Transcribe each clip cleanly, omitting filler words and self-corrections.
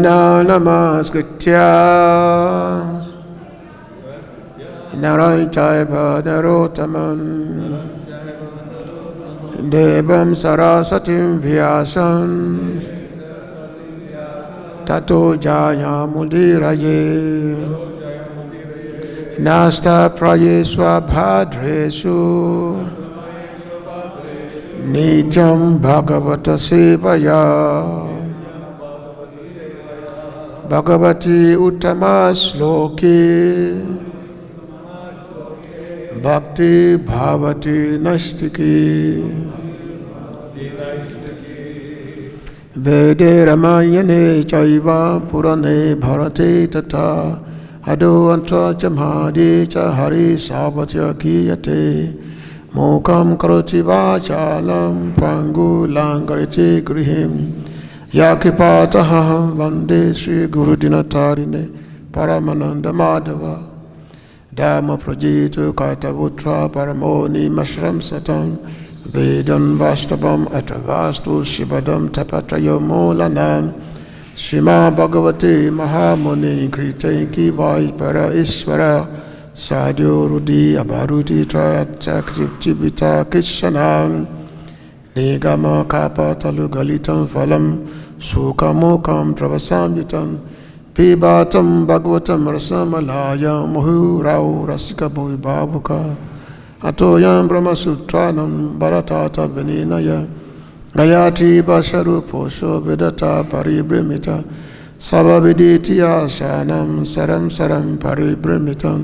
namaskritya naram chaiva narottaman devam sarasatim vyasam tato jaya mudiraye nasta prayesva bhadresu nityam bhagavata sevaya bhagavati uttama sloke bhakti bhavati nastiki vede ramayane chaiva purane bharate tata ado antra chamhadi cha hari savatya kiyate mokam karoti vachalam pangu langarite grihim yakipataham vande Sri Guru Dinatarine Paramananda Madhava Dhamma Prajitu Kaitavutra Paramoni Mashram Satam Vedan Vastavam Atavastu Shibadam Tapatrayo Molanam Shima Bhagavate Mahamuni Kritenki Vaipara Iswara Sadhu Rudi Abharuti Trayatchakjibita Kishanam Nigama Kapatalu Galitam Phalam Sukamokam Travasamyitam Pibatam Bhagavatam Rasamalaya Muhurau Rasika Bhuibabuka Atoyam Brahmasutranam Bharatata Veninaya Gayati Basharu Posho Vedata Paribrimita Sababiditi Asanam Saram Saram Paribrimita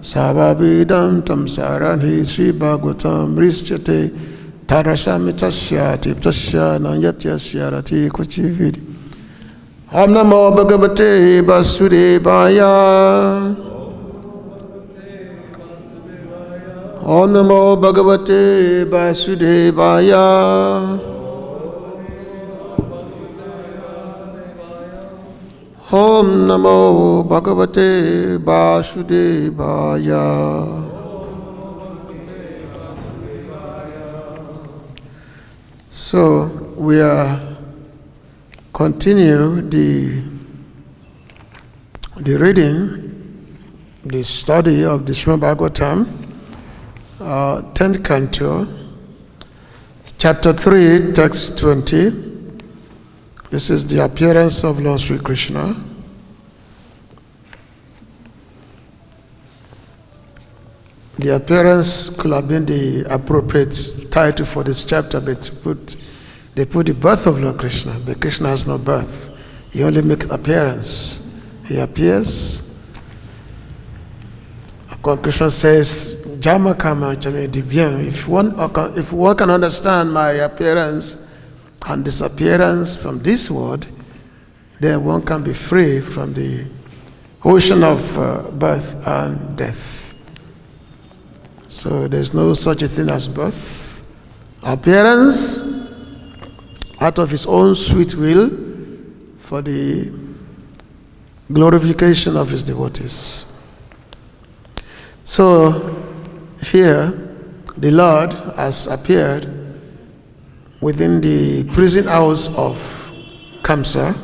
Sababidam Tam Saranhi Sri Bhagavatam Risyate Tarasamitasya Tiptasya Nanyatyasya Rati Kuchividi Om Namo Bhagavate Vasudevaya Om Namo Bhagavate Vasudevaya Om Namo Bhagavate Vasudevaya. So we are continue the reading, the study of the Srimad Bhagavatam, 10th canto, chapter 3, text 20. This is the appearance of Lord Sri Krishna. The appearance could have been the appropriate title for this chapter, but they put the birth of Lord Krishna, but Krishna has no birth. He only makes appearance. He appears. Krishna says, Jama Kama Jame Divyam. If one can understand my appearance and disappearance from this world, then one can be free from the ocean of birth and death. So there's no such a thing as birth. Appearance out of his own sweet will for the glorification of his devotees. So here the Lord has appeared within the prison house of Kamsa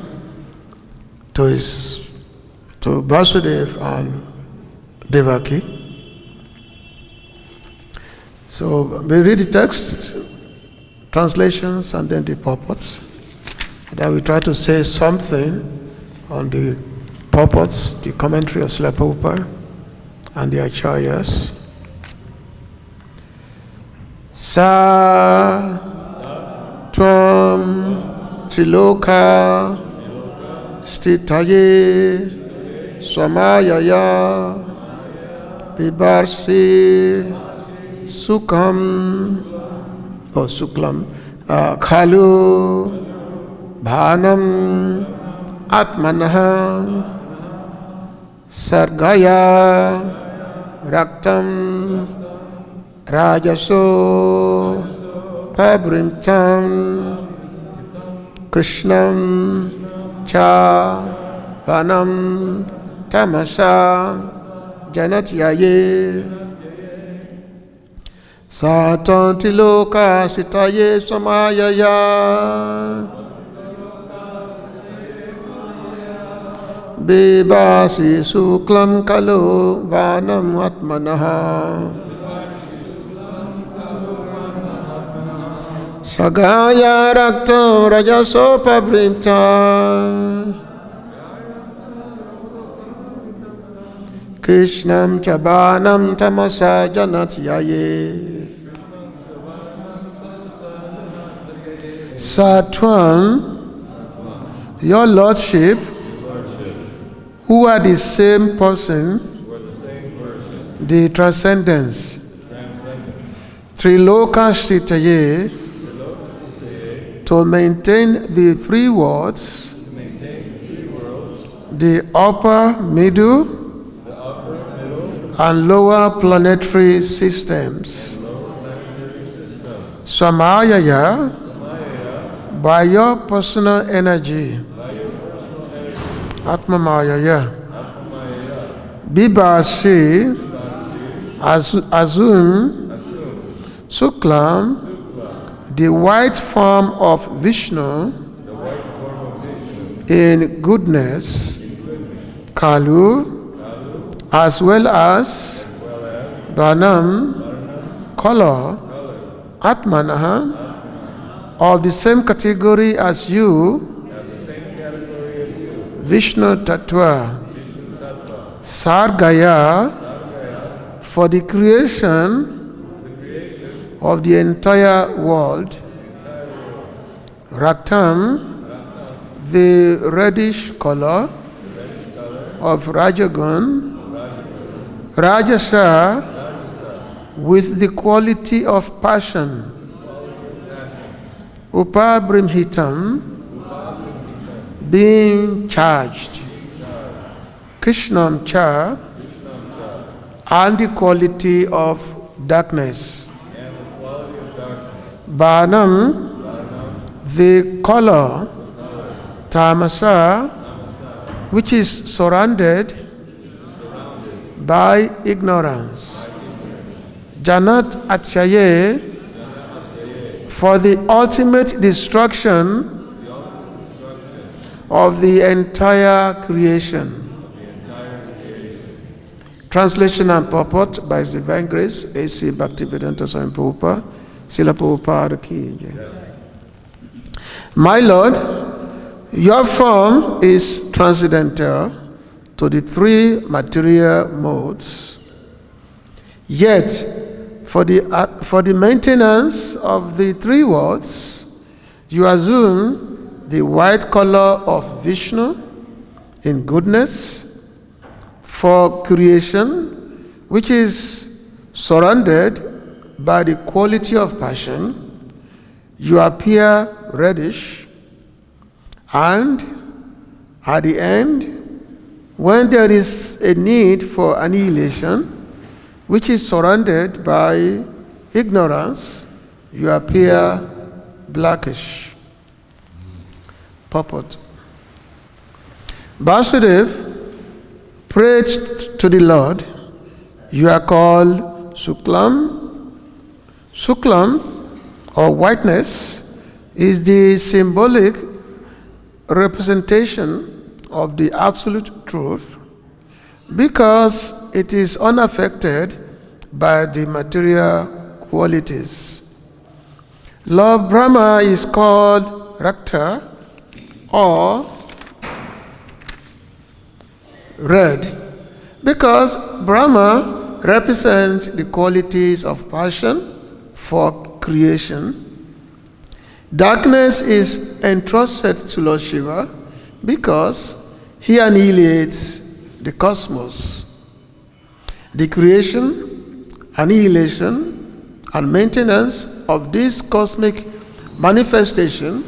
to Vasudeva and Devaki. So we read the text, translations, and then the purports. Then we try to say something on the purports, the commentary of Srila Prabhupada and the Acharyas. Sa Tvam Triloka Stitaye Swamayaya Bibarsi Sukham Suklam Khalu Bhanam Atmanah Sargaya Raktam Rajaso Pabrimtam Krishnam Cha Vanam Tamasa Janatyaye Satanti Loka Sitaye Samayaya Bibasi Suklam Kalu Vanam Atmanaha Sagaya Rakto Rajasopa Brinta Krishnam Chabanam Tamasa Janat Yaye Satwan, your Lordship, who are the same person, the transcendence, Triloka Sitaye, to maintain the three worlds, the upper, middle, and lower planetary systems. Samayaya, by your personal energy. Atmamayaya. Bibasi, assume, Suklam, the white form of Vishnu, in goodness, Kalu, as well as Banam, color, Atmanaha, of the same category as you, Vishnu Tattva, Sargaya, for the creation of the entire world, Raktam, the reddish color of Rajagun, Rajasa, with the quality of passion, Upabrimhitam, being charged, Krishnam Cha, and the quality of darkness, Banam, the color, Tamasa, which is surrounded by ignorance, Janat Achaye, for the ultimate destruction of the entire creation. Translation and purport by His Divine Grace, A.C. Bhakti-Vedanta Swami Prabhupada, Srila Prabhupada Ki Jai. My Lord, your form is transcendental to the three material modes. Yet, for the maintenance of the three worlds, you assume the white color of Vishnu in goodness, for creation, which is surrounded by the quality of passion, you appear reddish, and at the end, when there is a need for annihilation, which is surrounded by ignorance, you appear blackish. Purport. Vasudev prayed to the Lord. You are called Suklam. Suklam, or whiteness, is the symbolic representation of the absolute truth because it is unaffected by the material qualities. Lord Brahma is called Rakta, or red, because Brahma represents the qualities of passion for creation. Darkness is entrusted to Lord Shiva because he annihilates the cosmos. The creation, annihilation, and maintenance of this cosmic manifestation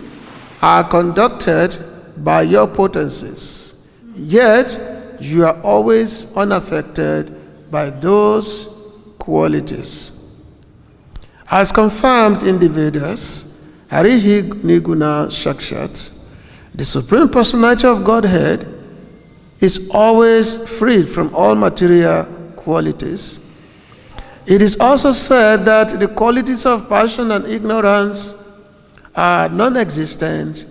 are conducted by your potencies, yet you are always unaffected by those qualities. As confirmed in the Vedas, Harihi Niguna Shakshat, the Supreme Personality of Godhead, is always freed from all material qualities. It is also said that the qualities of passion and ignorance are non-existent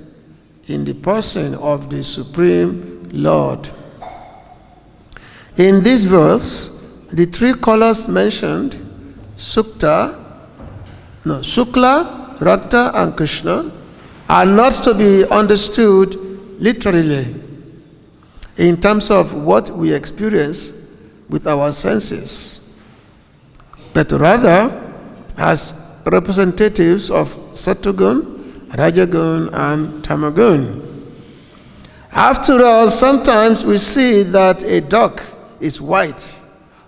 in the person of the Supreme Lord. In this verse, the three colors mentioned, Shukla, Rakta, and Krishna, are not to be understood literally in terms of what we experience with our senses, but rather as representatives of Sattvagun, Rajagun, and Tamagun. After all, sometimes we see that a duck is white,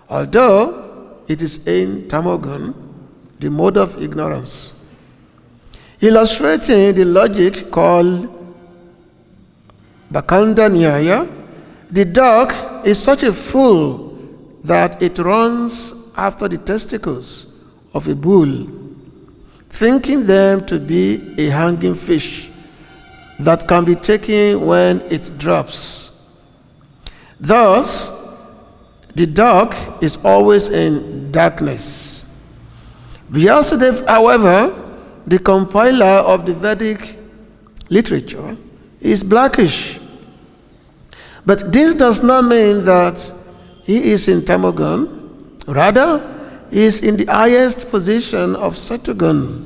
although it is in Tamagun, the mode of ignorance. Illustrating the logic called Bakanda Nyaya, the duck is such a fool that it runs after the testicles of a bull, thinking them to be a hanging fish that can be taken when it drops. Thus, the duck is always in darkness. Vyasadeva, however, the compiler of the Vedic literature, is blackish. But this does not mean that he is in Tamagun. Rather, he is in the highest position of Sattvagun,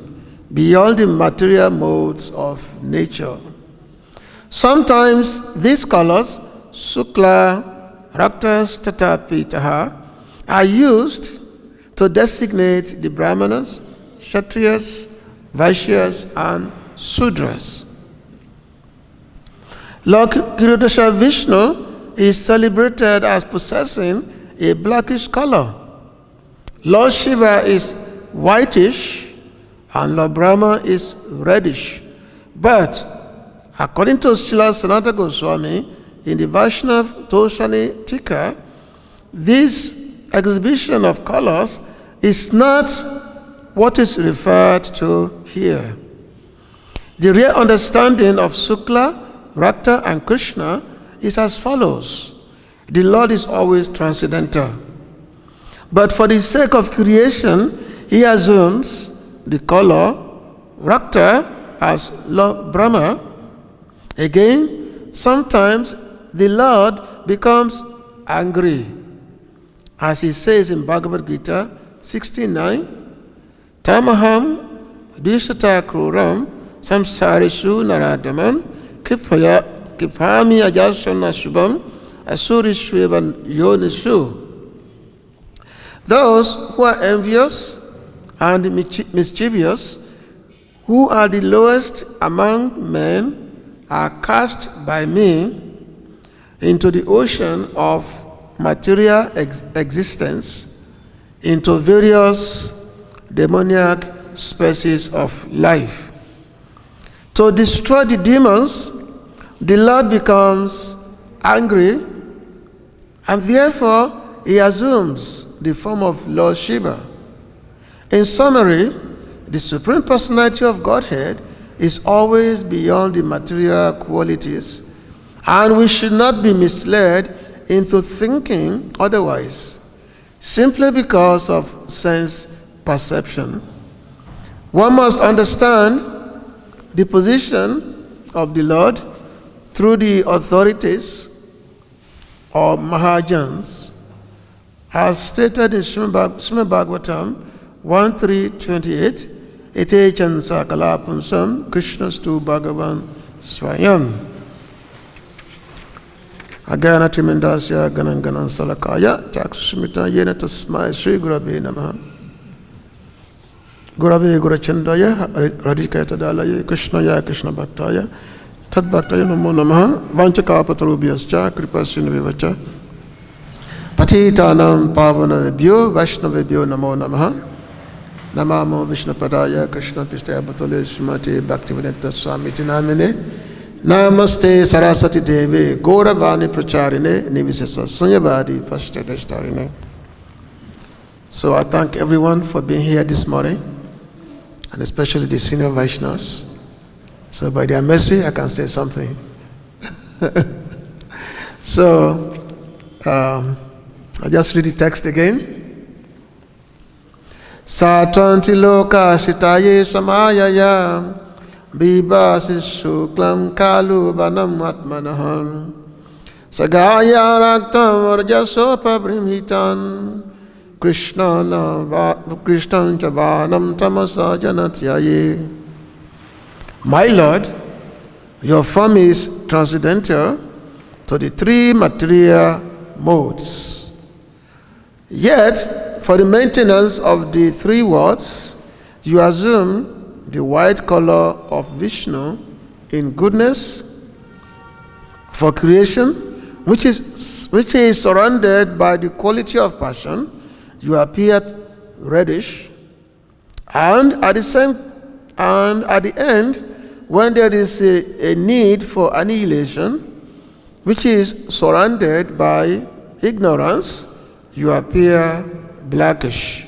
beyond the material modes of nature. Sometimes these colors, Shukla, Rakta, Tata, Pitaha, are used to designate the Brahmanas, Kshatriyas, Vaishyas, and Sudras. Lord Kirudasha Vishnu is celebrated as possessing a blackish color. Lord Shiva is whitish and Lord Brahma is reddish. But according to Srila Sanatana Goswami in the Vaishnava Toshani Tika, this exhibition of colors is not what is referred to here. The real understanding of Shukla, Rakta, and Krishna is as follows. The Lord is always transcendental. But for the sake of creation, he assumes the color Rakta as Lord Brahma. Again, sometimes the Lord becomes angry. As he says in Bhagavad-Gita 69, Tamaham Dishata Kruram Samsarishu Naradaman Kipami Ajasana Shubham Asurishwevan Yonishu. Those who are envious and mischievous, who are the lowest among men, are cast by me into the ocean of material existence, into various demoniac species of life. To destroy the demons, the Lord becomes angry, and therefore he assumes the form of Lord Shiva. In summary, the Supreme Personality of Godhead is always beyond the material qualities, and we should not be misled into thinking otherwise, simply because of sense perception. One must understand the position of the Lord through the authorities or Mahajans, as stated in Srimad Bhagavatam 1.3.28, Ete Chansa Kalapunsam Krishnastu Bhagavan Swayam. Agana Timendasya Gananganan Salakaya Taksusmita Yena Tasmai Sri Gurabe Namaha. Gurabe Gurachandaya Radhikata Dalaya Krishnaya Krishna Bhaktaya Tad Bhaktaya Namo Namaha Vanchakapatarubhyascha Kripasinvivacha Patitanam Pavanavibhyo Vaishnavibhyo Namo Namaha Namamo Vishnupadaya Krishna Pistaya Bhatale Srimati Bhaktivedanta Swami Tinamine Namaste Saraswati Devi Gauravani Pracharine Nivisesa Sanyavadi Pashtadastarine. So I thank everyone for being here this morning, and especially the senior Vaishnavas. So by their mercy, I can say something. So I'll just read the text again. Satvanti loka shitaye samayaya Bibasi shuklam kalu banam atmanaham Sagaya Raktam Rajasopa Brimhitan Krishna Chavanam Tamasa Janatyaye. My Lord, your form is transcendental to the three material modes. Yet, for the maintenance of the three worlds, you assume the white color of Vishnu in goodness for creation, which is surrounded by the quality of passion. You appear reddish, and at the end, when there is a need for annihilation, which is surrounded by ignorance, you appear blackish.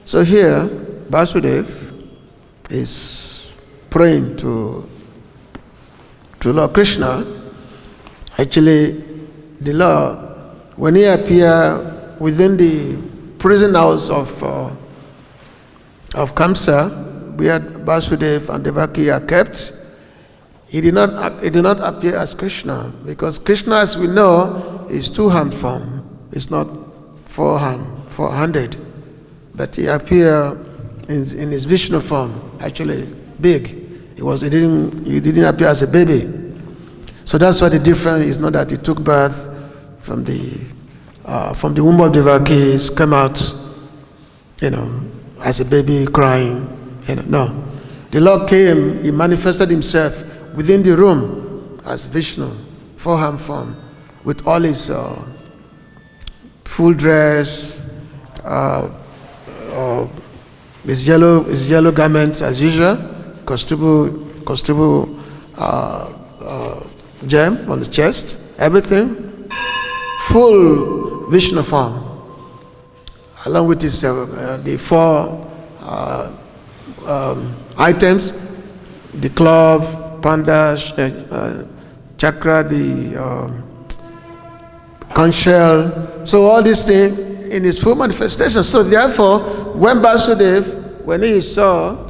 So here, Vasudeva is praying to Lord Krishna. Actually, the Lord, when he appeared within the prison house of Kamsa, where Vasudeva and Devaki are kept, he did not appear as Krishna, because Krishna, as we know, is two-hand form. It's not four-handed, but he appeared in his Vishnu form, actually big. He didn't appear as a baby. So that's why the difference is not that he took birth from the womb of Devaki, came out, as a baby crying. No. The Lord came, he manifested himself within the room as Vishnu, four-hand form, with all his full dress, his yellow garments as usual, costable gem on the chest, everything, full Vishnu form, along with his the four items, the club, panda, chakra, the conch shell. So all these things in his full manifestation. So therefore, when Vasudeva, when he saw,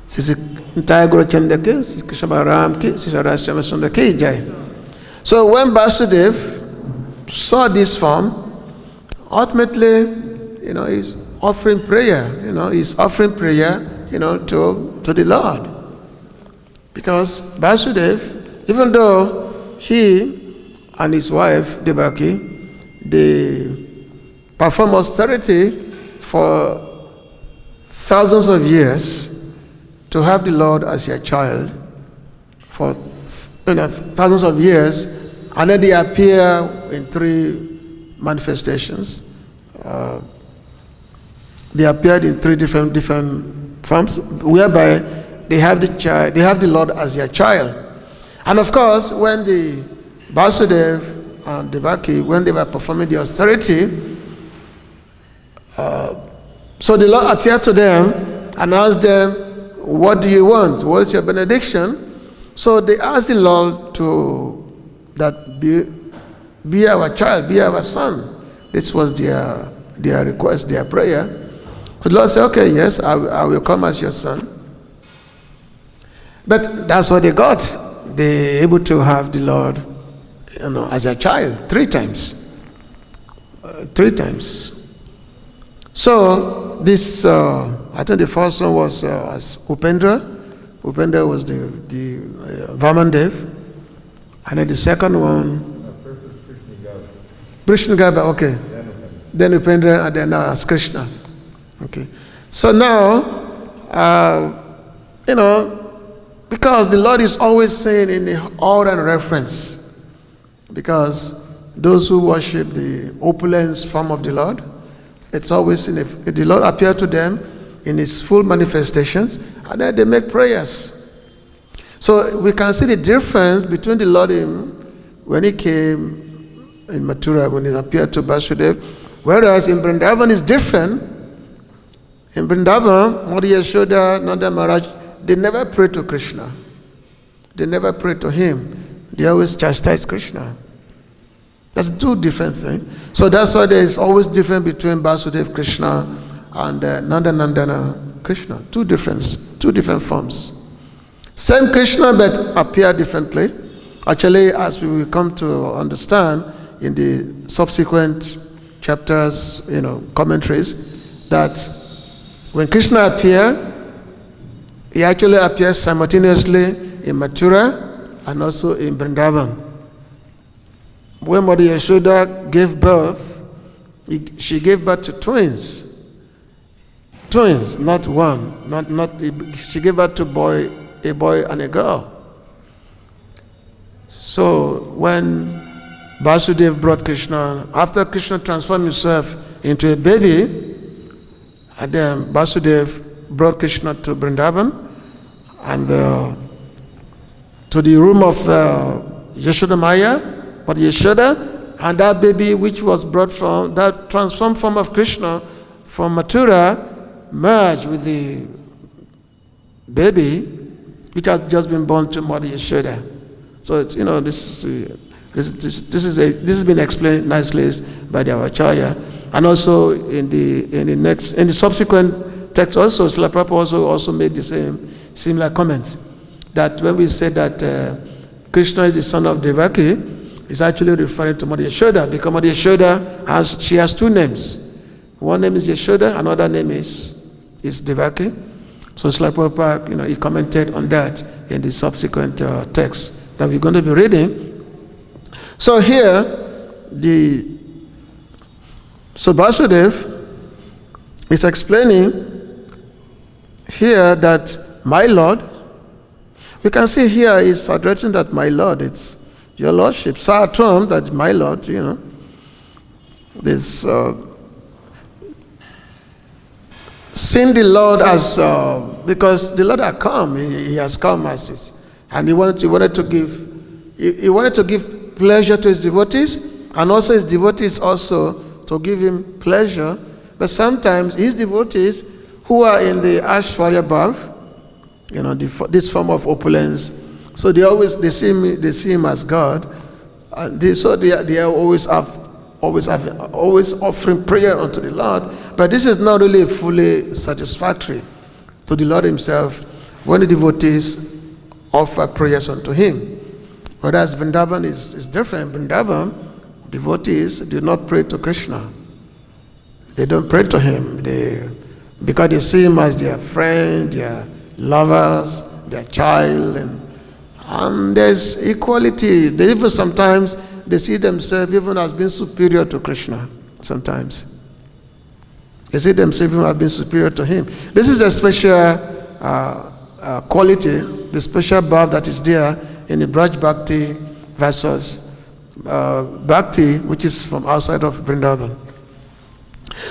so when Vasudeva saw this form, ultimately, he's offering prayer, he's offering prayer, to the Lord. Because Vasudeva, even though he and his wife, Devaki, they perform austerity for thousands of years to have the Lord as their child, for thousands of years, and then they appear in three manifestations. They appeared in three different forms, whereby they have the Lord as their child. And of course, when the Vasudeva and Devaki, when they were performing the austerity, so the Lord appeared to them and asked them, "What do you want? What is your benediction?" So they asked the Lord that be our child, be our son. This was their request, their prayer. So the Lord said, "Okay, yes, I will come as your son." But that's what they got. They able to have the Lord, as a child, three times. So this, I think the first one was as Upendra. Upendra was the Vamandev, and then the second one, Krishna Gaba. Okay, then Upendra, and then as Krishna. Okay, so now, because the Lord is always saying in the order and reference, because those who worship the opulence form of the Lord, it's always the Lord appeared to them in his full manifestations, and then they make prayers. So we can see the difference between the Lord when he came in Mathura, when he appeared to Vasudeva, whereas in Vrindavan is different. In Vrindavan, Mother Yashoda, Nanda Maharaj, they never pray to Krishna. They never pray to him. They always chastise Krishna. That's two different things. So that's why there is always difference between Vasudeva Krishna and Nanda Nandana Krishna. Two different forms. Same Krishna but appear differently. Actually, as we will come to understand in the subsequent chapters, commentaries, that when Krishna appeared, he actually appears simultaneously in Mathura and also in Vrindavan. When Mother Yashoda gave birth, she gave birth to twins. Twins, not one. She gave birth to a boy and a girl. So when Vasudev brought Krishna, after Krishna transformed himself into a baby, and then Vasudev brought Krishna to Vrindavan and to the room of Yashoda Maya, but Yashoda, and that baby which was brought from that transformed form of Krishna from Mathura merged with the baby which has just been born to Mother Yashoda. So it's, this has been explained nicely by the Acharya, and also in the subsequent text also Srila Prabhupada also made the similar comments, that when we say that Krishna is the son of Devaki, is actually referring to Mother Yashoda, because Mother Yashoda has two names. One name is Yashoda, another name is Devaki. So Srila Prabhupada, he commented on that in the subsequent text that we're going to be reading. So here, Vasudev is explaining here that my Lord, we can see here is addressing that my Lord, it's your Lordship. Saratvam, that my Lord, this seeing the Lord as, because the Lord had come, he has come as his, and he wanted to give pleasure to his devotees, and also his devotees also to give him pleasure. But sometimes his devotees who are in the Iswara above, this form of opulence, so they see him as God, and they are always offering prayer unto the Lord. But this is not really fully satisfactory to the Lord himself when the devotees offer prayers unto him. Whereas Vrindavan is different. Vrindavan, devotees do not pray to Krishna. They don't pray to him because they see him as their friend, their lovers, their child, and there's equality. They even sometimes they see themselves even as being superior to Krishna. Sometimes they see themselves even as being superior to him. This is a special quality, the special bhav that is there in the Braj Bhakti versus Bhakti, which is from outside of Vrindavan.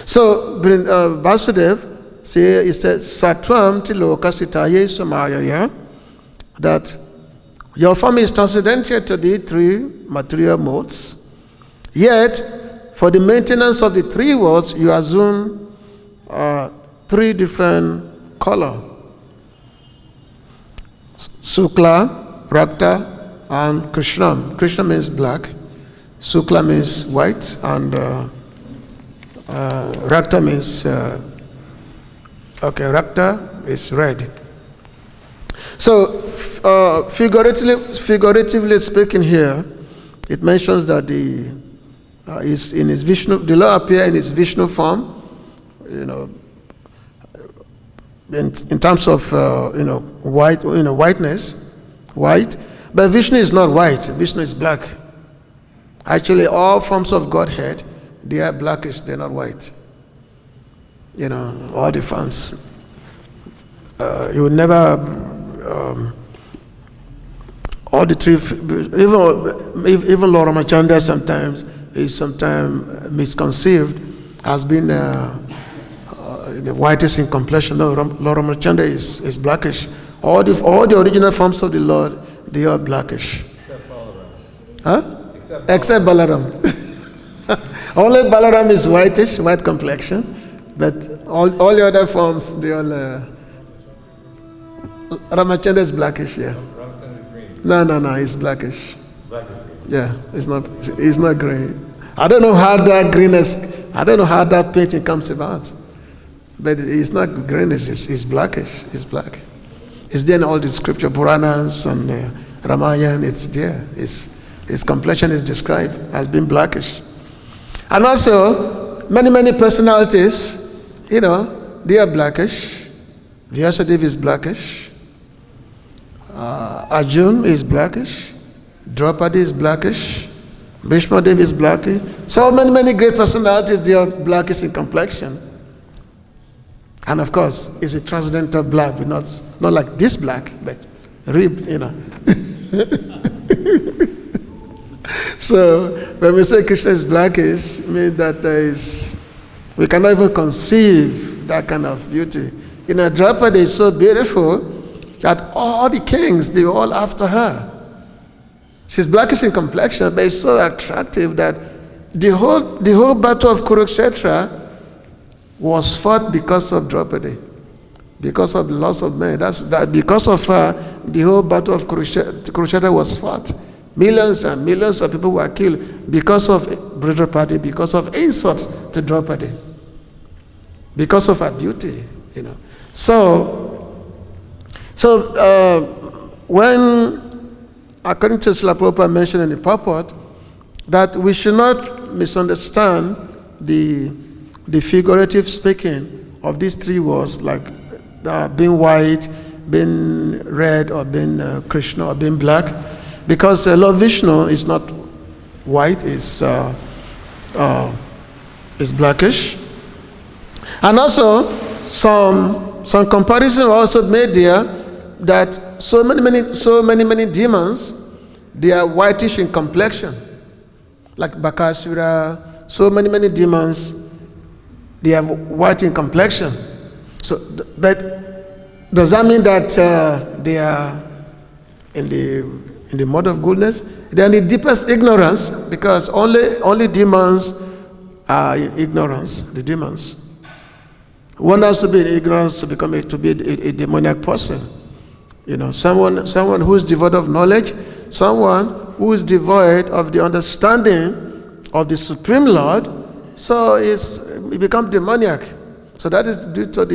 So Vasudev, he says, Satvam tilokasitaye samayaya, that your form is transcendental to the three material modes, yet for the maintenance of the three worlds, you assume three different colors: Sukla, Rakta, and Krishnam. Krishna means black, Sukla means white, and Rakta means Rakta is red. So figuratively speaking here, it mentions that is in his Vishnu, the Lord appear in his Vishnu form, in terms of white, whiteness, white. But Vishnu is not white. Vishnu is black. Actually, all forms of Godhead, they are blackish. They're not white. All the forms. You would never. All the three, even Lord Ramachandra sometimes is misconceived as being whitish in complexion. No, Lord Ramachandra is blackish. All the original forms of the Lord, they are blackish. Except Balaram. Huh? Except Balaram. Only Balaram is whitish, white complexion, but all the other forms, they all. Ramachandra is blackish, yeah. No, he's blackish. Yeah, it's not green. I don't know how that greenness, I don't know how that painting comes about. But it's not greenish, it's blackish, it's black. It's there in all the scripture, Puranas and Ramayana. It's there. His complexion is described as being blackish. And also, many personalities, they are blackish. Vyasadeva is blackish. Arjun is blackish. Draupadi is blackish. Bhishma Dev is blackish. So many great personalities, they are blackish in complexion. And of course, it's a transcendental black, but not like this black, but ribbed, So when we say Krishna is blackish, it means that we cannot even conceive that kind of beauty. Draupadi is so beautiful that all the kings, they were all after her. She's blackish in complexion, but it's so attractive that the whole battle of Kurukshetra was fought because of Draupadi, because of the loss of men. Because of her, the whole battle of Kurukshetra was fought. Millions and millions of people were killed because of Draupadi, because of insult to Draupadi, because of her beauty. So when, according to Srila Prabhupada mentioned in the purport, that we should not misunderstand the figurative speaking of these three words, like being white, being red, or being Krishna, or being black, because Lord Vishnu is not white, is blackish. And also, some comparison also made there that so many demons, they are whitish in complexion, like Bakasura. So many demons, they have white in complexion. So, but does that mean that they are in the mode of goodness? They are in the deepest ignorance, because only demons are in ignorance. The demons. One has to be in ignorance to be a demoniac person. Someone who is devoid of knowledge, someone who is devoid of the understanding of the Supreme Lord, so it becomes demoniac. So that is due to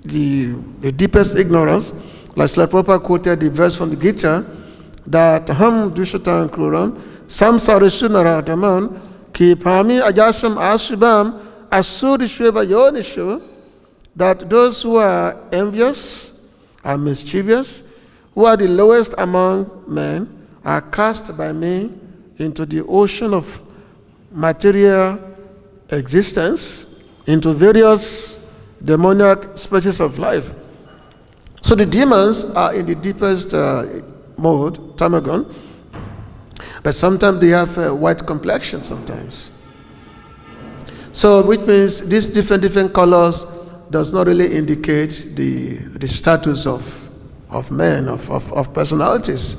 the deepest ignorance. Like Srila Prabhupada quoted the verse from the Gita, that Ham Dushatan Kruram, Samsarishunarataman, Kipami Ajasham Ashibam, Asurishweva Yonishu, that those who are envious, are mischievous, who are the lowest among men, are cast by me into the ocean of material existence, into various demoniac species of life. So the demons are in the deepest mode, tamagon, but sometimes they have a white complexion sometimes. So which means these different colors does not really indicate the status of men, of personalities.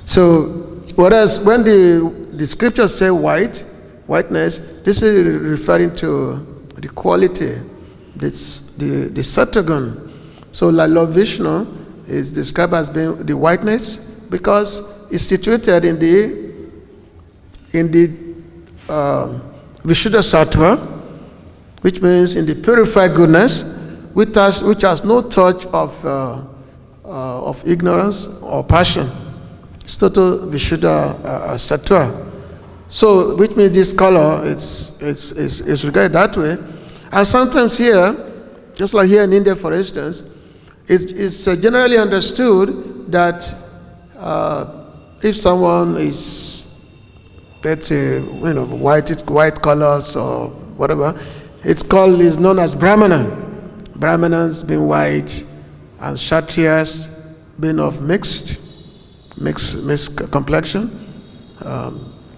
So whereas when the scriptures say whiteness, this is referring to the quality, the sattvagun. So like Lord Vishnu is described as being the whiteness because it's situated in the Vishuddha Sattva, which means in the purified goodness, which has no touch of ignorance or passion. It's total Vishuddha Sattva. So, which means this color is regarded that way. And sometimes here, just like here in India, for instance, it's generally understood that if someone is, let's say, white colors or whatever, is known as Brahmana. Brahmanas being white, and Kshatriyas being of mixed complexion,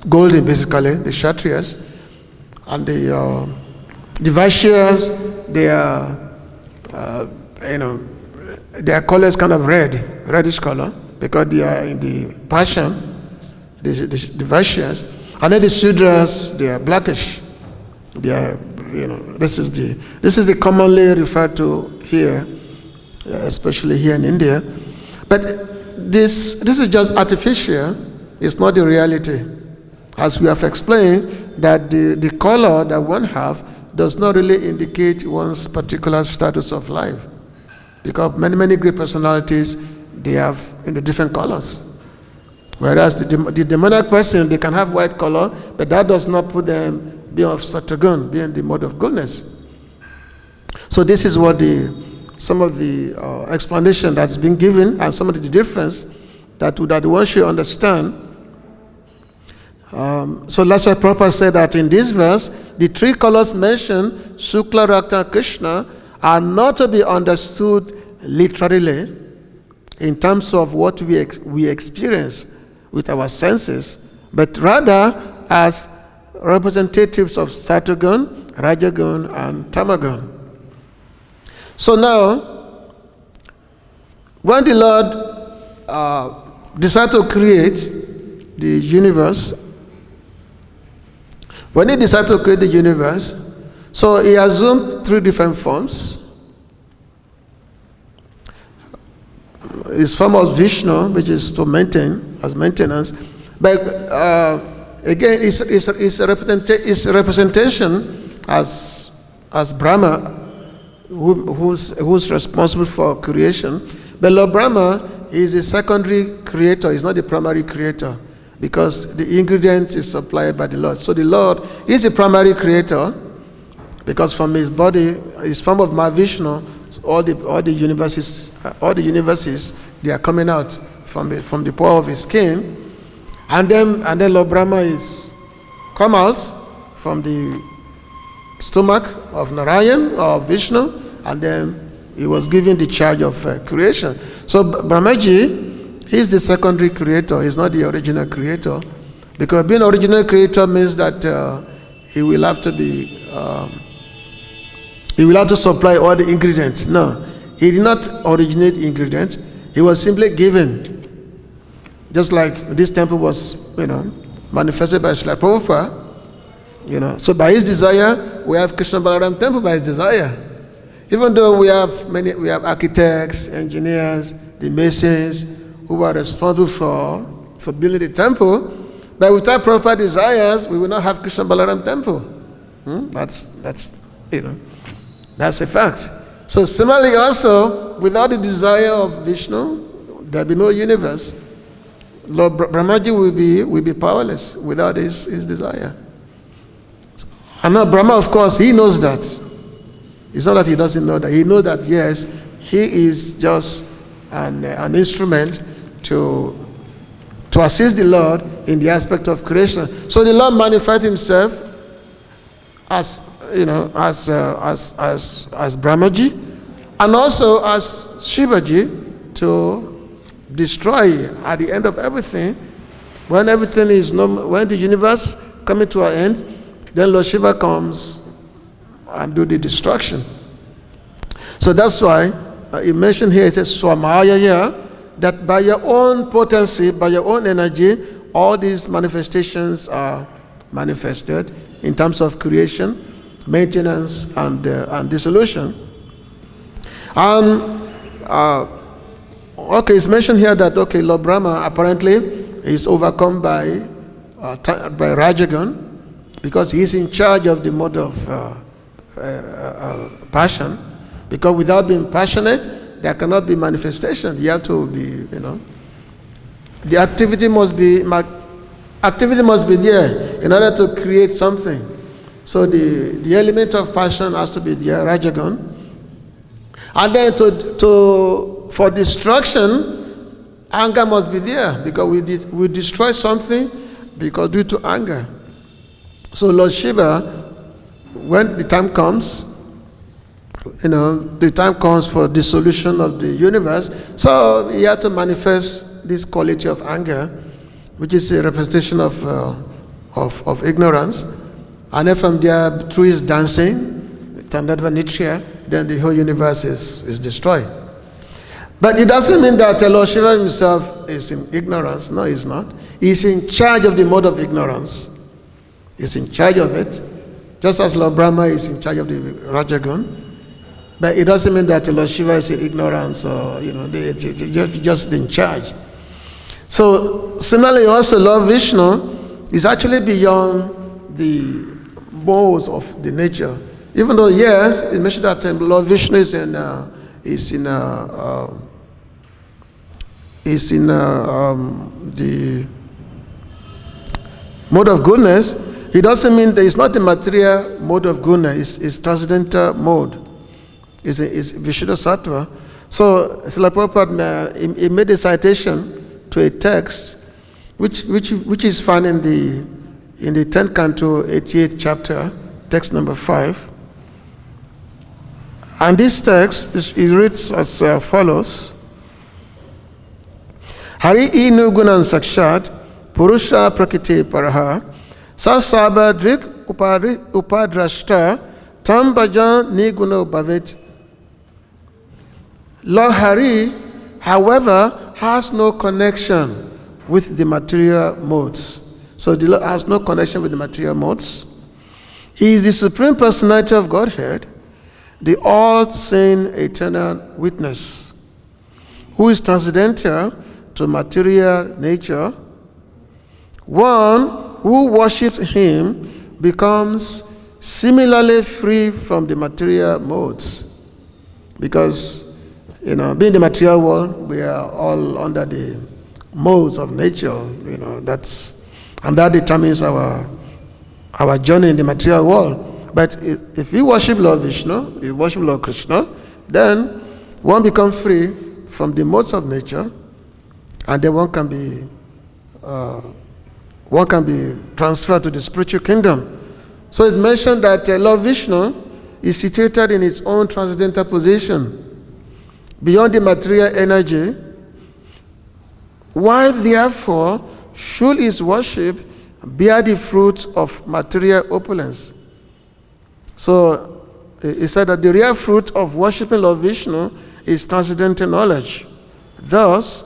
golden basically, the Kshatriyas, and the Vaishyas, their color is kind of reddish color, because they are in the passion, the Vaishyas, and then the Sudras, they are blackish. They are, this is the commonly referred to here, especially here in India. But this is just artificial. It's not the reality. As we have explained, that the color that one have does not really indicate one's particular status of life. Because many great personalities, they have different colors. Whereas the demoniac person, they can have white color, but that does not put them being of Satagun, being the mode of goodness. So this is what some of the explanation that's been given, and some of the difference that one should understand. So that's why Prabhupada said that in this verse, the three colors mentioned, Shukla, Rakta, and Krishna, are not to be understood literally in terms of what we experience with our senses, but rather as representatives of Satagun, Rajagun, and Tamagun. So now, when the Lord decided to create the universe, so he assumed three different forms. His form was Vishnu, which is to maintain, as maintenance. But again, it's a representation as Brahma, who's responsible for creation. But Lord Brahma is a secondary creator, he's not the primary creator, because the ingredient is supplied by the Lord. So the Lord is the primary creator, because from his body, his form of Mahavishnu, all the universes, they are coming out from the power of his skin, and then Lord Brahma is come out from the stomach of Narayan or Vishnu, and then he was given the charge of creation. So Brahmaji, he's the secondary creator, he's not the original creator, because being original creator means that he will have to supply all the ingredients. No, he did not originate ingredients. He was simply given. Just like this temple was, manifested by Srila Prabhupada. So by his desire, we have Krishna Balaram temple by his desire. Even though we have architects, engineers, the masons who are responsible for building the temple, but without proper desires, we will not have Krishna Balaram temple. That's a fact. So similarly also, without the desire of Vishnu, there will be no universe. Lord Brahmaji will be powerless without his desire. And now Brahma, of course, he knows that. It's not that he doesn't know that. He knows that, yes, he is just an instrument to assist the Lord in the aspect of creation. So the Lord manifests himself as Brahmaji, and also as Shivaji, to destroy at the end of everything. When everything is when the universe coming to an end, then Lord Shiva comes and do the destruction. So that's why he mentioned here, it says Swamaya, that by your own potency, by your own energy, all these manifestations are manifested in terms of creation, maintenance, and dissolution. And it's mentioned here that Lord Brahma apparently is overcome by Rajagun, because he is in charge of the mode of passion. Because without being passionate, there cannot be manifestation. You have to be, the activity must be there in order to create something. So the element of passion has to be there, Rajagun. And then for destruction, anger must be there, because we destroy something because due to anger. So Lord Shiva, when the time comes, the time comes for dissolution of the universe, so he had to manifest this quality of anger, which is a representation of ignorance. And then from there, through his dancing, Tandadva Nitya, then the whole universe is destroyed. But it doesn't mean that Lord Shiva himself is in ignorance. No, he's not. He's in charge of the mode of ignorance. He's in charge of it, just as Lord Brahma is in charge of the Rajagun. But it doesn't mean that Lord Shiva is in ignorance, or just in charge. So similarly, also Lord Vishnu is actually beyond the modes of the nature. Even though, yes, it mentioned that Lord Vishnu is in the mode of goodness, it doesn't mean that it's not the material mode of goodness, it's transcendental mode. It's Vishuddha Sattva. So, Srila Prabhupada he made a citation to a text which is found in the 10th canto, 88th chapter, text number 5. And this text it reads as follows: Hari inu gunan sakshat purusha prakriti paraha sasaba drik upadrashta tam bhajan niguno bhavet. Lord Hari, however, has no connection with the material modes. So the Lord has no connection with the material modes. He is the Supreme Personality of Godhead, the all-seeing eternal witness, who is transcendental to material nature. One who worships him becomes similarly free from the material modes, because being the material world, we are all under the modes of nature. And that determines our journey in the material world. But if we worship Lord Vishnu, we worship Lord Krishna, then one becomes free from the modes of nature, and then one can be transferred to the spiritual kingdom. So it's mentioned that Lord Vishnu is situated in his own transcendental position, beyond the material energy. Why therefore should his worship bear the fruit of material opulence? So he said that the real fruit of worshiping Lord Vishnu is transcendental knowledge. Thus,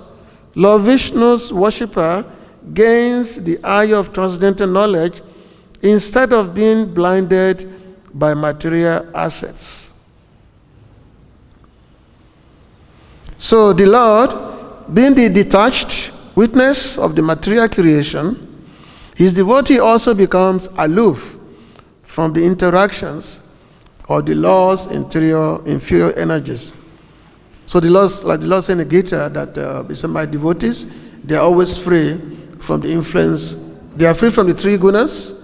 Lord Vishnu's worshipper gains the eye of transcendental knowledge instead of being blinded by material assets. So the Lord, being the detached witness of the material creation, his devotee also becomes aloof from the interactions or the Lord's inferior energies. So the Lord, like the Lord said in the Gita, that my devotees, they are always free from the influence. They are free from the three gunas.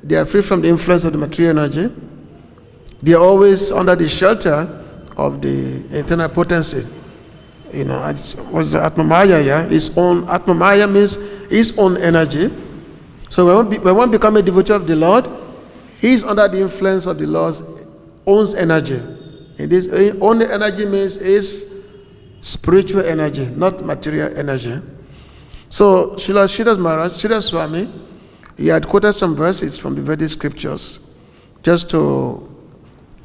They are free from the influence of the material energy. They are always under the shelter of the internal potency. What's the Atmamaya? Yeah, his own Atmamaya means his own energy. So when one becomes a devotee of the Lord, he is under the influence of the Lord's own energy. And this own energy means is spiritual energy, not material energy. So Srila Maharaj, Srila Swami, he had quoted some verses from the Vedic scriptures just to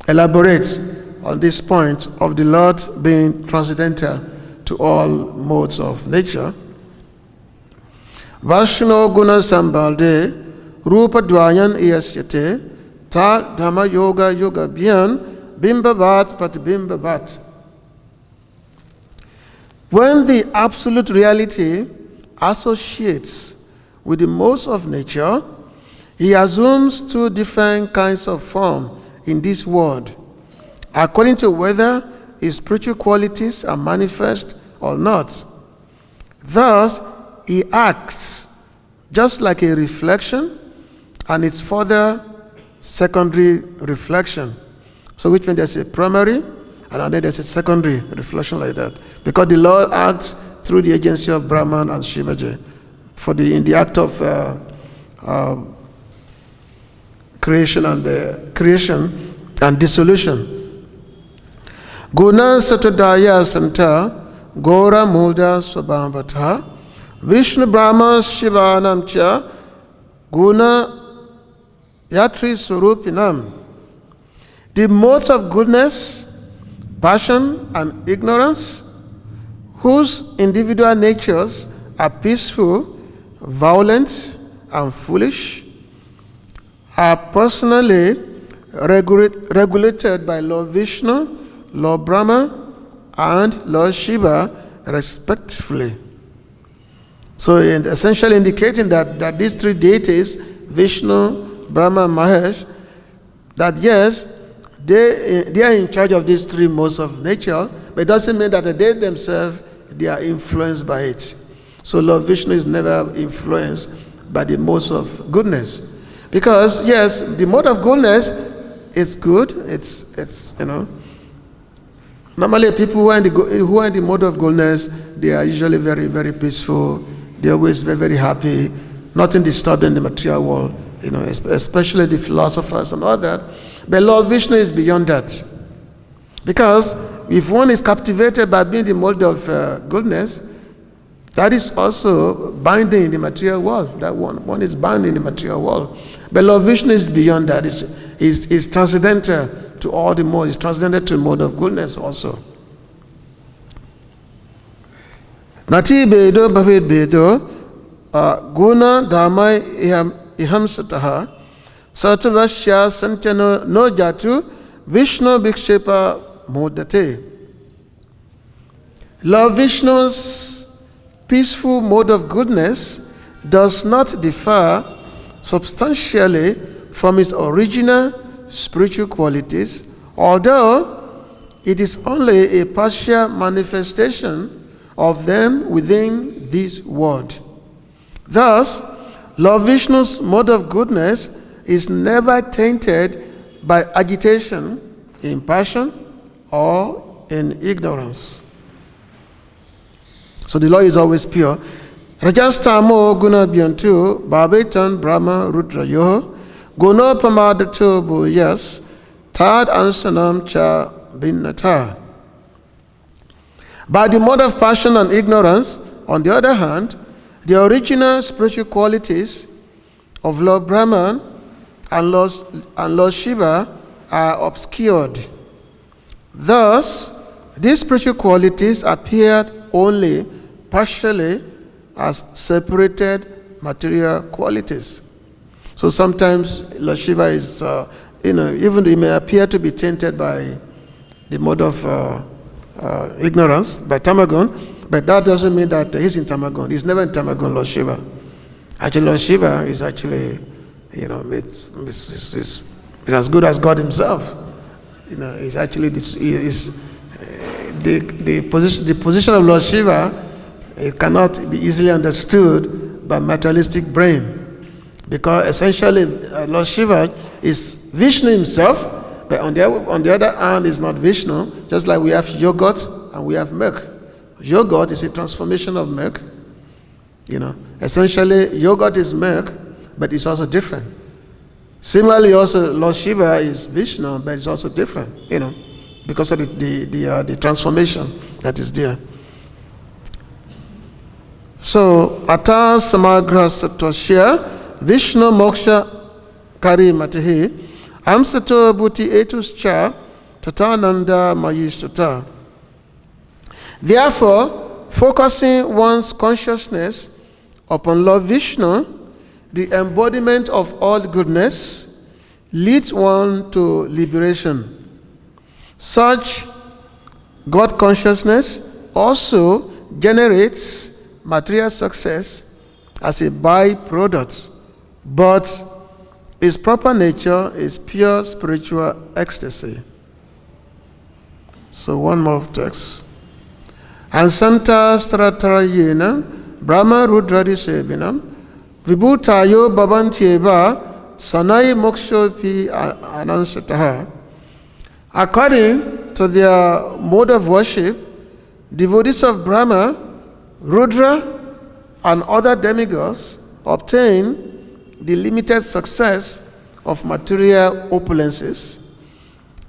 elaborate on this point of the Lord being transcendental to all modes of nature. Vashno guna sambalde rupa dwayan iyasyate ta dhamma yoga yoga bhyan bimbavat pratibimbavat. When the absolute reality associates with the modes of nature, he assumes two different kinds of form in this world, according to whether his spiritual qualities are manifest or not. Thus, he acts just like a reflection, and it's further secondary reflection. So which means there's a primary, and then there's a secondary reflection like that. Because the Lord acts through the agency of Brahman and Shivaji in the act of creation and dissolution. Guna satodaya santa gora mulda swabhavata Vishnu Brahma Shivanam cha guna yatri surupinam. The modes of goodness, passion, and ignorance, whose individual natures are peaceful, violent, and foolish, are personally regulated by Lord Vishnu, Lord Brahma, and Lord Shiva, respectively. So essentially indicating that these three deities, Vishnu, Brahma, and Mahesh, that yes, they are in charge of these three modes of nature, but it doesn't mean that they themselves, they are influenced by it. So Lord Vishnu is never influenced by the modes of goodness. Because yes, the mode of goodness is good. It's normally people who are in the mode of goodness, they are usually very, very peaceful. They're always very, very happy. Nothing disturbed in the material world, especially the philosophers and all that. But Lord Vishnu is beyond that. Because if one is captivated by being the mode of goodness, that is also binding in the material world. That one is bound in the material world. But Lord Vishnu is beyond that. Is transcendental to all the modes. It's transcendental to the mode of goodness also. Nati bedo bhavid bedo guna dhamai iham sataha satavasya sanchano no jatu Vishnu bhikshepa modate. Lord Vishnu's peaceful mode of goodness does not differ substantially from its original spiritual qualities, although it is only a partial manifestation of them within this world. Thus, Lord Vishnu's mode of goodness is never tainted by agitation, in passion, or in ignorance. So the Lord is always pure. Rajastamo guna byantu babetan brahma rudra yoho guno pamadato buyas tad ansanam cha binnata. By the mode of passion and ignorance, on the other hand, the original spiritual qualities of Lord Brahman and Lord Shiva are obscured. Thus, these spiritual qualities appeared only partially as separated material qualities. So sometimes Lord Shiva is, even he may appear to be tainted by the mode of ignorance, by Tamagun, but that doesn't mean that he's in Tamagun. He's never in Tamagun, Lord Shiva. Actually, Lord Shiva is actually, it's as good as God himself. It's actually the position of Lord Shiva. It cannot be easily understood by materialistic brain, because essentially Lord Shiva is Vishnu himself, but on the other hand is not Vishnu. Just like we have yogurt and we have milk. Yogurt is a transformation of milk. Essentially yogurt is milk, but it's also different. Similarly, also Lord Shiva is Vishnu, but it's also different. Because of the transformation that is there. So, ata samagra satosya Vishnu moksha kari matahi amsato buti etus cha tatananda mayistata. Therefore, focusing one's consciousness upon Lord Vishnu, the embodiment of all goodness, leads one to liberation. Such God consciousness also generates material success as a byproduct, but its proper nature is pure spiritual ecstasy. So one more text. Ansanta stratarayena Brahma Rudradi Sebinam Vibhutayo Bhavantyeva Sanai Mokshopi Anansataha. According to their mode of worship, devotees of Brahma, Rudra, and other demigods obtain the limited success of material opulences.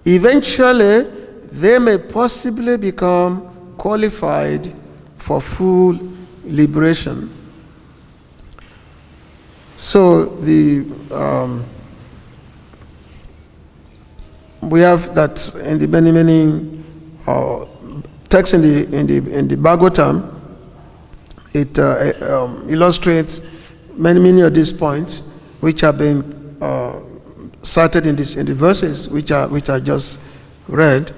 Eventually, they may possibly become qualified for full liberation. So we have that in the many texts in the Bhagavatam. It illustrates many of these points which have been cited in the verses which I just read.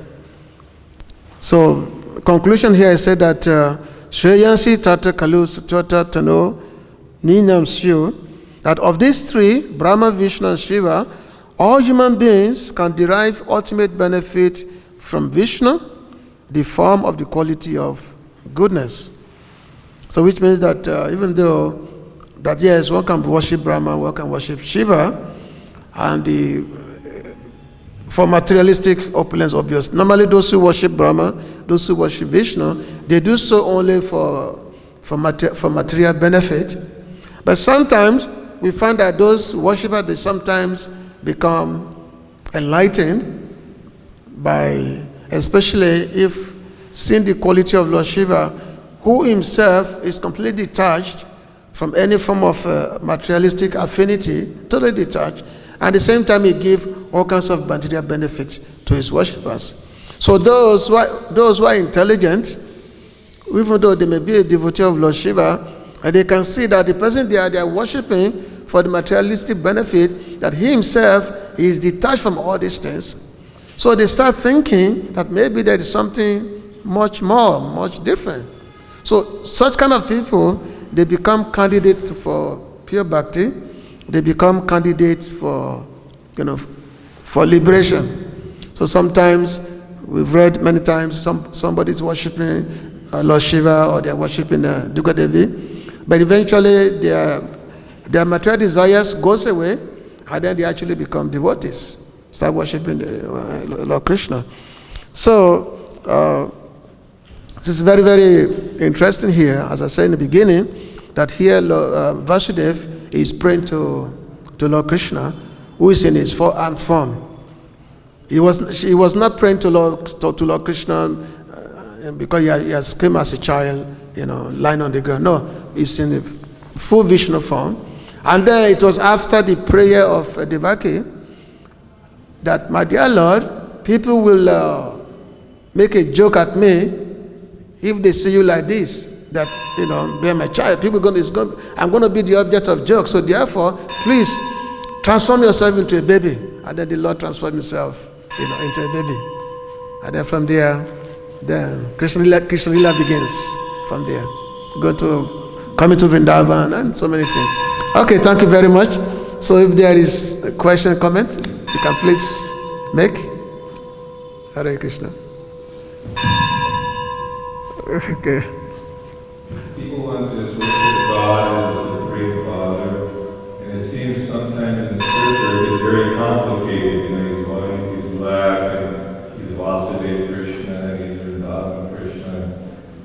So conclusion here is said that Shreyansi Tata Kalu Satwata Tano Ninam Syu, that of these three, Brahma, Vishnu, and Shiva, All human beings can derive ultimate benefit from Vishnu, the form of the quality of goodness. So which means that even though that yes, one can worship Brahma, one can worship Shiva, and for materialistic opulence, obvious. Normally those who worship Brahma, those who worship Vishnu, they do so only for material benefit. But sometimes we find that those worshippers, they sometimes become enlightened by, especially if seeing the quality of Lord Shiva, who himself is completely detached from any form of materialistic affinity, totally detached, and at the same time he gives all kinds of material benefits to his worshippers. So those who are intelligent, even though they may be a devotee of Lord Shiva, and they can see that the person they are worshipping for the materialistic benefit, that he himself is detached from all these things. So they start thinking that maybe there is something much more, much different. So such kind of people, they become candidates for pure bhakti. They become candidates for, for liberation. So sometimes we've read many times somebody's worshiping Lord Shiva, or they're worshiping Durga Devi, but eventually their material desires goes away, and then they actually become devotees, start worshiping Lord Krishna. So this is very, very interesting here, as I said in the beginning, that here Vasudev is praying to Lord Krishna, who is in his four-armed form. He was not praying to Lord Krishna because he has came as a child, lying on the ground. No, he's in the full Vishnu form. And then it was after the prayer of Devaki that, my dear Lord, people will make a joke at me if they see you like this, that, be my child. I'm going to be the object of jokes. So therefore, please transform yourself into a baby. And then the Lord transformed himself, into a baby. And then from there, then Krishna Lila begins from there. Coming to Vrindavan and so many things. Okay, thank you very much. So if there is a question, comment, you can please make. Hare Krishna. Okay. People want to worship God as the Supreme Father, and it seems sometimes in Scripture it's very complicated. He's white, he's black, and he's Vasudeva Krishna, and he's Vrindavan Krishna.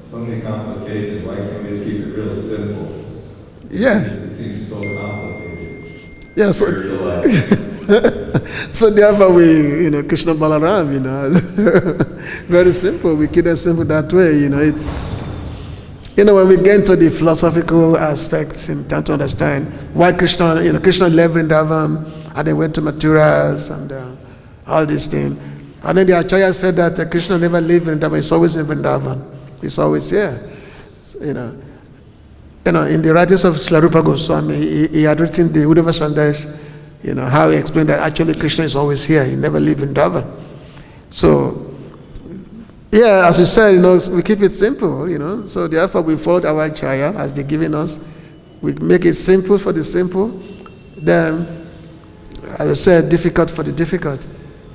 So many complications. Why can't we just keep it real simple? Yeah. It seems so complicated. Yeah. So therefore we, Krishna Balaram, very simple. We keep it simple that way. It's, when we get into the philosophical aspects and trying to understand why Krishna left Vrindavan and they went to Mathuras and all these things. And then the Acharya said that Krishna never left Vrindavan. He's always in Vrindavan. He's always here. In the writings of Srila Rupa Goswami, he had written the Uddhava Sandesh, how he explained that actually Krishna is always here. He never lived in Vrindavan. So, yeah, as you said, we keep it simple, So therefore we followed our Acharya as they're giving us. We make it simple for the simple. Then, as I said, difficult for the difficult.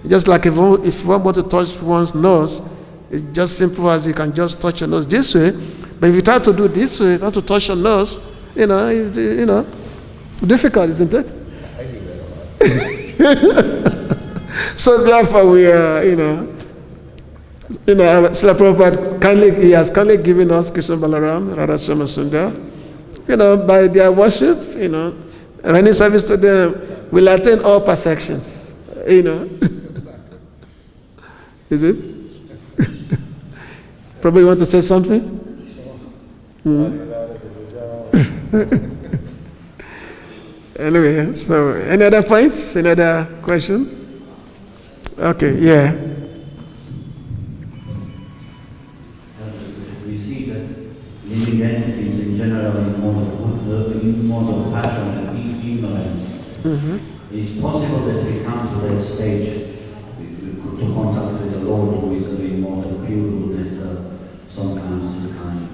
Just like if one want to touch one's nose, it's just simple as you can just touch your nose this way. But if you try to do this way, try to touch your nose, it's difficult, isn't it? I do that a lot. So therefore we are, Srila Prabhupada he has kindly given us Krishna Balaram, Radha Shama Sundar, by their worship, running service to them, will attain all perfections, Is it? Probably you want to say something? Anyway, so any other points? Any other question? Okay, yeah. We see that living entities in general in mode of passion and ignorance. Mm-hmm. It's possible that we come to that stage to contact with the Lord, who is in mode of pure goodness. Sometimes kind of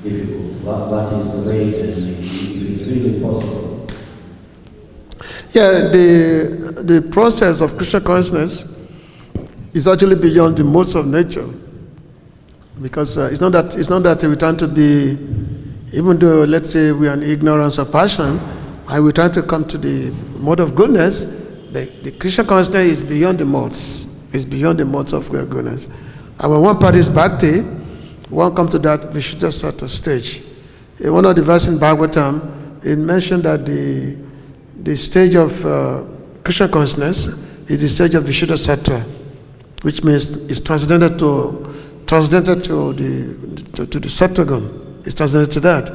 difficult. What is the way that it is really possible? Yeah, the process of Krishna consciousness is actually beyond the modes of nature, because it's not that we try to be, even though let's say we are in ignorance or passion, and we try to come to the mode of goodness. The Krishna consciousness is beyond the modes. It's beyond the modes of goodness. And when one practices bhakti, one comes to that Vishuddha stage. In one of the verses in Bhagavatam, it mentioned that the stage of Krishna consciousness is the stage of Vishuddha Sattva, which means it's transcendented to the Sattva-gun. It's transcendented to that.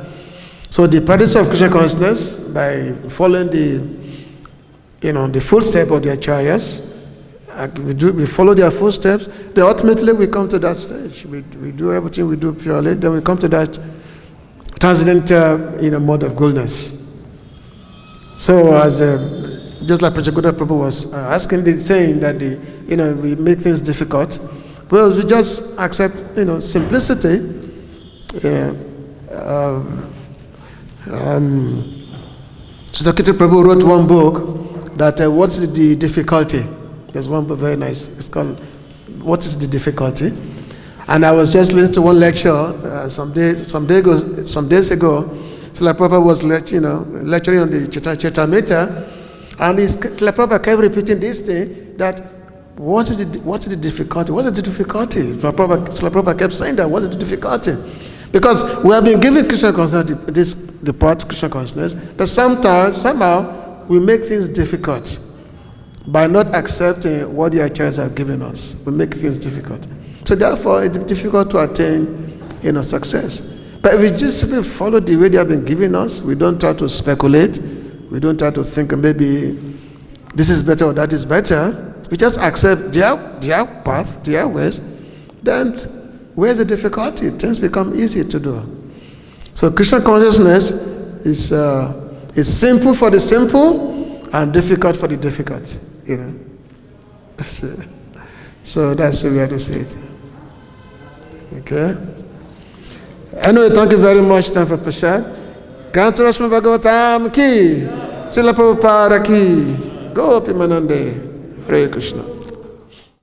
So the practice of Krishna consciousness, by following the footsteps of the acharyas, we follow their footsteps, then ultimately we come to that stage. We do everything we do purely, then we come to that transcendental mode of goodness. So as just like Prajagoda Prabhu was asking, saying that we make things difficult. Well, we just accept simplicity. Sudhakita Prabhu wrote one book that what's the difficulty? There's one book very nice. It's called "What is the Difficulty?" And I was just listening to one lecture some days ago. Srila Prabhupada was lecturing on the Chaitamrita, and Srila Prabhupada kept repeating this thing, that what is the difficulty? What's the difficulty? Srila Prabhupada kept saying that. What's the difficulty? Because we have been given Krishna consciousness, the part of Krishna consciousness, but somehow we make things difficult by not accepting what the acharyas have given us. We make things difficult. So therefore, it's difficult to attain, success. But if we just simply follow the way they have been giving us, we don't try to speculate, we don't try to think maybe this is better or that is better. We just accept their path, their ways. Then where's the difficulty? Things become easy to do. So Krishna consciousness is simple for the simple and difficult for the difficult. So that's the way to say it. Okay. Anyway, thank you very much. Time for Prashad. Kantarashma Bhagavatam ki, Srila Prabhupada ki, Gopi Manande, Hare Krishna.